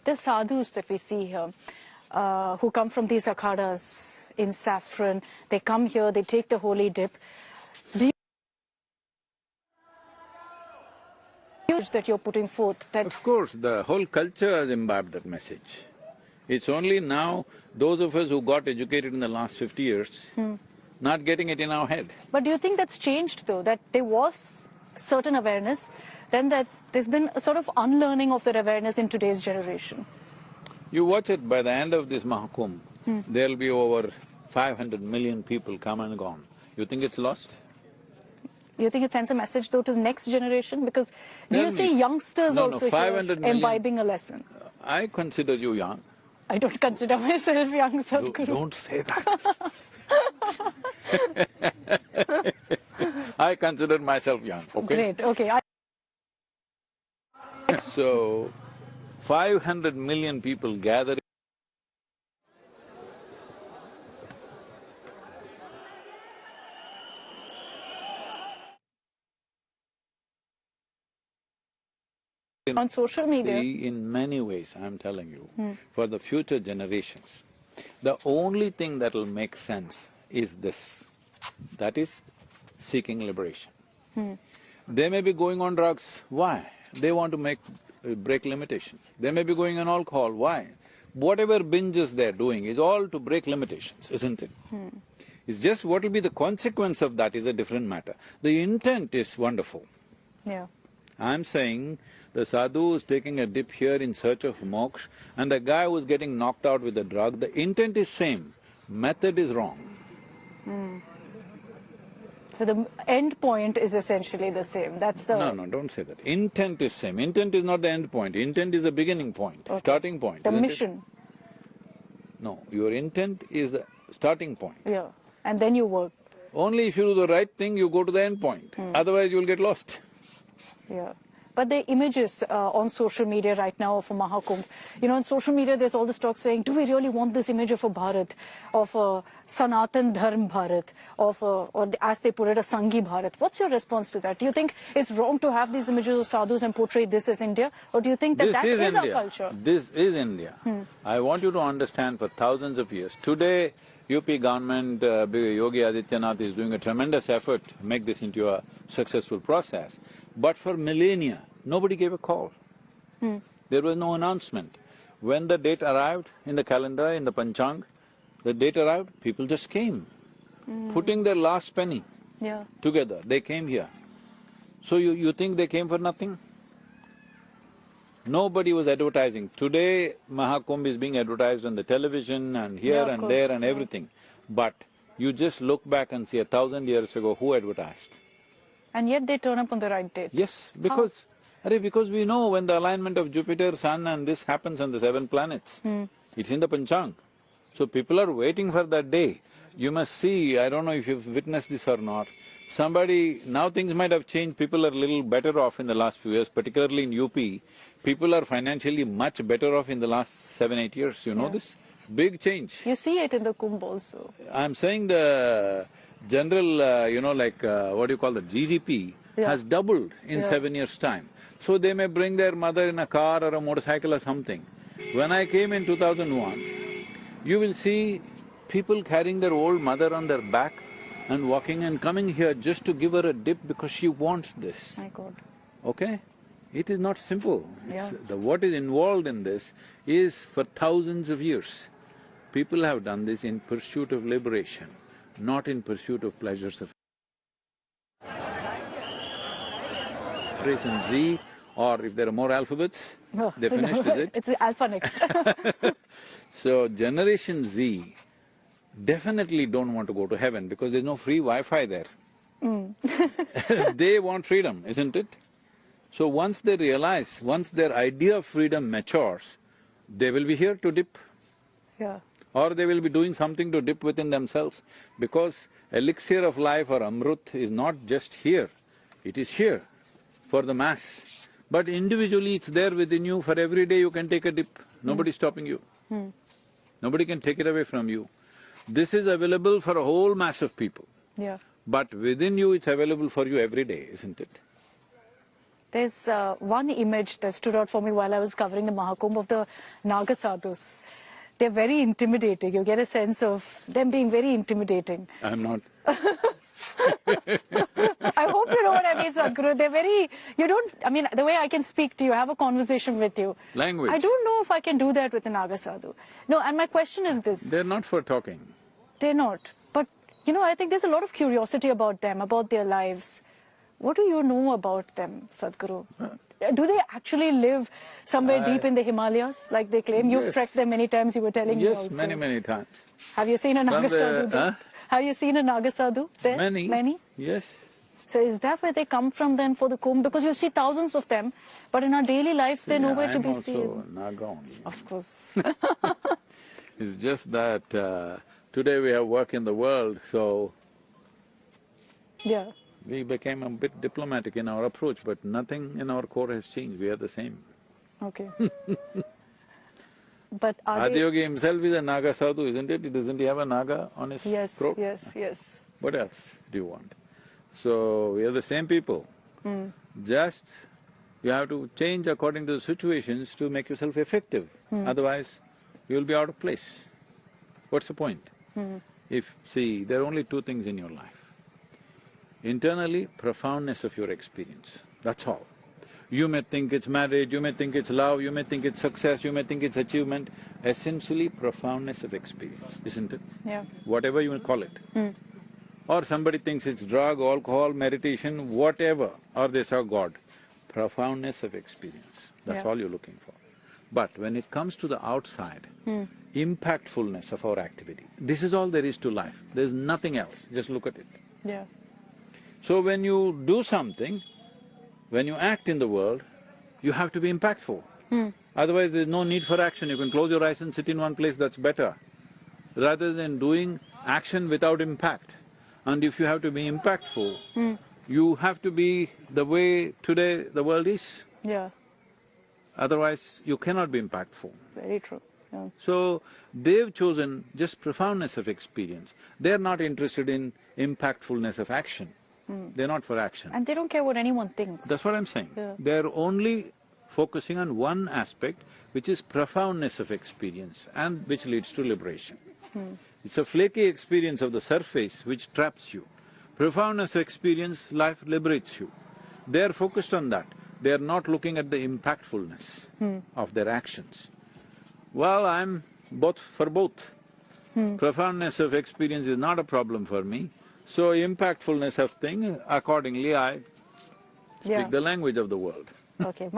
The sadhus that we see here, who come from these akhadas in saffron, they come here, they take the holy dip. Do you that you're putting forth that… Of course, the whole culture has imbibed that message. It's only now those of us who got educated in the last 50 years, not getting it in our head. But do you think that's changed though, that there was certain awareness, then that there's been a sort of unlearning of that awareness in today's generation? You watch it, by the end of this Mahakumbh, there'll be over 500 million people come and gone. You think it's lost? You think it sends a message though to the next generation? Because do you see youngsters also here imbibing a lesson? I consider you young. I don't consider myself young, Sadhguru. Don't say that. I consider myself young, okay? Great, okay. So, 500 million people gather on social media. in many ways, I'm telling you, for the future generations, the only thing that'll make sense is this, that is seeking liberation. They may be going on drugs, why? They want to break limitations. They may be going on alcohol, why? Whatever binges they're doing is all to break limitations, isn't it? It's just what will be the consequence of that is a different matter. The intent is wonderful. Yeah. I'm saying the sadhu is taking a dip here in search of moksha, and the guy who's getting knocked out with a drug, the intent is same, method is wrong. So the end point is essentially the same, that's the… No, don't say that. Intent is same. Intent is not the end point. Intent is the beginning point, starting point. The mission. No, your intent is the starting point. Yeah, and then you work. Only if you do the right thing, you go to the end point. Otherwise, you'll get lost. Yeah. But the images on social media right now of a Mahakumbh, you know, on social media there's all this talk saying, do we really want this image of a Bharat, of a Sanatan Dharm Bharat, of a, or as they put it, a Sanghi Bharat? What's your response to that? Do you think it's wrong to have these images of sadhus and portray this as India? Or do you think that that is our culture? This is India. I want you to understand, for thousands of years, today UP government, Yogi Adityanath is doing a tremendous effort to make this into a successful process. But for millennia, nobody gave a call. There was no announcement. When the date arrived in the calendar, in the panchang, the date arrived, people just came, putting their last penny together, they came here. So you think they came for nothing? Nobody was advertising. Today, Mahakumbh is being advertised on the television and here and there and everything. But you just look back and see 1,000 years ago, who advertised? And yet they turn up on the right date. Yes, because… because we know when the alignment of Jupiter, Sun and this happens on the 7 planets. It's in the panchang. So people are waiting for that day. You must see, I don't know if you've witnessed this or not, somebody… now things might have changed, people are a little better off in the last few years, particularly in UP. People are financially much better off in the last 7-8 years, you know this? Big change. You see it in the Kumbh also. I'm saying the general, you know, like what do you call the GDP has doubled in 7 years' time. So they may bring their mother in a car or a motorcycle or something. When I came in 2001, you will see people carrying their old mother on their back and walking and coming here just to give her a dip because she wants this. My God. Okay? It is not simple. What is involved in this is for thousands of years. People have done this in pursuit of liberation, not in pursuit of pleasures of… Generation Z, or if there are more alphabets, they finished, is it? It's the alpha next. So, Generation Z definitely don't want to go to heaven because there's no free Wi-Fi there. They want freedom, isn't it? So once they realize, once their idea of freedom matures, they will be here to dip. Or they will be doing something to dip within themselves, because elixir of life or amrut is not just here, it is here for the mass. But individually it's there within you, for every day you can take a dip, nobody's stopping you. Nobody can take it away from you. This is available for a whole mass of people. But within you it's available for you every day, isn't it? There's one image that stood out for me while I was covering the Mahakumbh of the Naga sadhus. They're very intimidating. You get a sense of them being very intimidating. I'm not. I hope you know what I mean, Sadhguru. They're very, you don't, I mean, the way I can speak to you, have a conversation with you. Language. I don't know if I can do that with a Naga sadhu. No, and my question is this. They're not for talking. They're not. But, you know, I think there's a lot of curiosity about them, about their lives. What do you know about them, Sadhguru? Do they actually live somewhere deep in the Himalayas, like they claim? You've trekked them many times, you were telling me also. Yes, many, many times. Have you seen a Naga sadhu there? Have you seen a Naga sadhu there? Many. Many? Yes. So is that where they come from then for the Kumbh? Because you see thousands of them, but in our daily lives they're nowhere to be seen. I'm also Naga only. Of course. It's just that today we have work in the world, so… Yeah. We became a bit diplomatic in our approach, but nothing in our core has changed. We are the same. Okay. But are Adiyogi himself is a Naga sadhu, isn't it? Doesn't he have a Naga on his throat? Yes, yes. What else do you want? So, we are the same people. Just you have to change according to the situations to make yourself effective. Otherwise, you'll be out of place. What's the point? See, there are only two things in your life. Internally, profoundness of your experience, that's all. You may think it's marriage, you may think it's love, you may think it's success, you may think it's achievement. Essentially, profoundness of experience, isn't it? Yeah. Whatever you call it. Or somebody thinks it's drug, alcohol, meditation, whatever, or they saw God. Profoundness of experience, that's all you're looking for. But when it comes to the outside, impactfulness of our activity, this is all there is to life. There's nothing else, just look at it. Yeah. So when you do something, when you act in the world, you have to be impactful. Otherwise there's no need for action, you can close your eyes and sit in one place, that's better. Rather than doing action without impact. And if you have to be impactful, you have to be the way today the world is. Yeah. Otherwise you cannot be impactful. Very true. Yeah. So, they've chosen just profoundness of experience. They're not interested in impactfulness of action. They're not for action. And they don't care what anyone thinks. That's what I'm saying. Yeah. They're only focusing on one aspect, which is profoundness of experience and which leads to liberation. It's a flaky experience of the surface which traps you. Profoundness of experience, life liberates you. They're focused on that. They're not looking at the impactfulness of their actions. Well, I'm for both. Profoundness of experience is not a problem for me. So impactfulness of thing, accordingly I speak the language of the world. Okay.